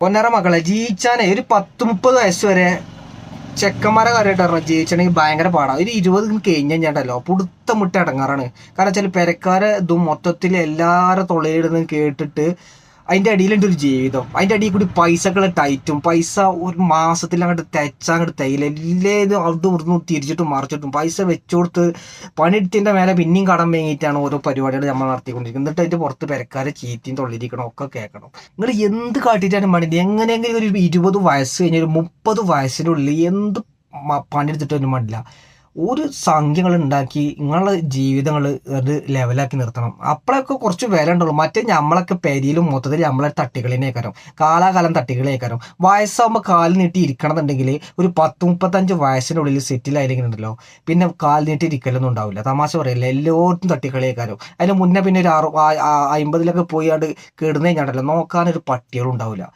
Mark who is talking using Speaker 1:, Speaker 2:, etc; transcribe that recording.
Speaker 1: പൊന്നേറ മക്കളെ ജീവിച്ചാനേ ഒരു 10-30 വയസ്സ് വരെ ചെക്കന്മാരെ കാര്യമായിട്ട് ജീവിച്ചണെങ്കിൽ ഭയങ്കര പാടാണ്. ഒരു 20 കഴിഞ്ഞ് കഴിഞ്ഞാണ്ടല്ലോ പുടുത്ത മുട്ട അടങ്ങാറാണ്. കാരണം വെച്ചാൽ പെരക്കാരെ ഇതും മൊത്തത്തിൽ എല്ലാവരും തൊളയിടുന്നതും കേട്ടിട്ട് അതിന്റെ അടിയിലുണ്ട് ഒരു ജീവിതം. അതിന്റെ അടിയിൽ കൂടി പൈസകളെ ടൈറ്റും പൈസ ഒരു മാസത്തിൽ അങ്ങോട്ട് തെച്ചാങ്ങോട്ട് തയ്യില്ല. എല്ലേതും അവിടും ഇവിടുന്ന് തിരിച്ചിട്ടും മറിച്ചിട്ടും പൈസ വെച്ചുകൊടുത്ത് പണിയെടുത്തിന്റെ മേലെ പിന്നെയും കടം വാങ്ങിയിട്ടാണ് ഓരോ പരിപാടികൾ നമ്മൾ നടത്തിക്കൊണ്ടിരിക്കുന്നത്. എന്നിട്ട് അതിന്റെ പുറത്ത് പെരക്കാരെ ചീറ്റിയും തൊള്ളിരിക്കണം ഒക്കെ കേൾക്കണം. നിങ്ങൾ എന്ത് കാട്ടിയിട്ടാണ് പണി എങ്ങനെയെങ്കിലും ഒരു 20 വയസ്സ് കഴിഞ്ഞ ഒരു 30 വയസ്സിനുള്ളിൽ എന്ത് പണിയെടുത്തിട്ടൊന്നും മടില്ല. ഒരു സംഖ്യകൾ ഉണ്ടാക്കി നിങ്ങളെ ജീവിതങ്ങൾ അത് ലെവലാക്കി നിർത്തണം. അപ്പോഴൊക്കെ കുറച്ച് വില ഉണ്ടാവുള്ളൂ. മറ്റേ നമ്മളൊക്കെ പെരിയിലും മൊത്തത്തിൽ നമ്മളെ തട്ടികളിനേക്കാരം കാലാകാലം തട്ടികളേക്കാരം. വയസ്സാകുമ്പോൾ കാല് നീട്ടി ഇരിക്കണമെന്നുണ്ടെങ്കിൽ ഒരു 10-35 വയസ്സിനുള്ളിൽ സെറ്റിൽ ആയില്ലെങ്കിൽ ഉണ്ടല്ലോ പിന്നെ കാല് നീട്ടി ഇരിക്കലൊന്നും ഉണ്ടാവില്ല. തമാശ പറയില്ല, എല്ലാവർക്കും തട്ടിക്കളിയേക്കാരും. അതിന് മുന്നേ പിന്നെ ഒരു 50-ലൊക്കെ പോയി അത് കിടന്നു കഴിഞ്ഞാണ്ടല്ലോ നോക്കാനൊരു പട്ടികളും ഉണ്ടാവില്ല.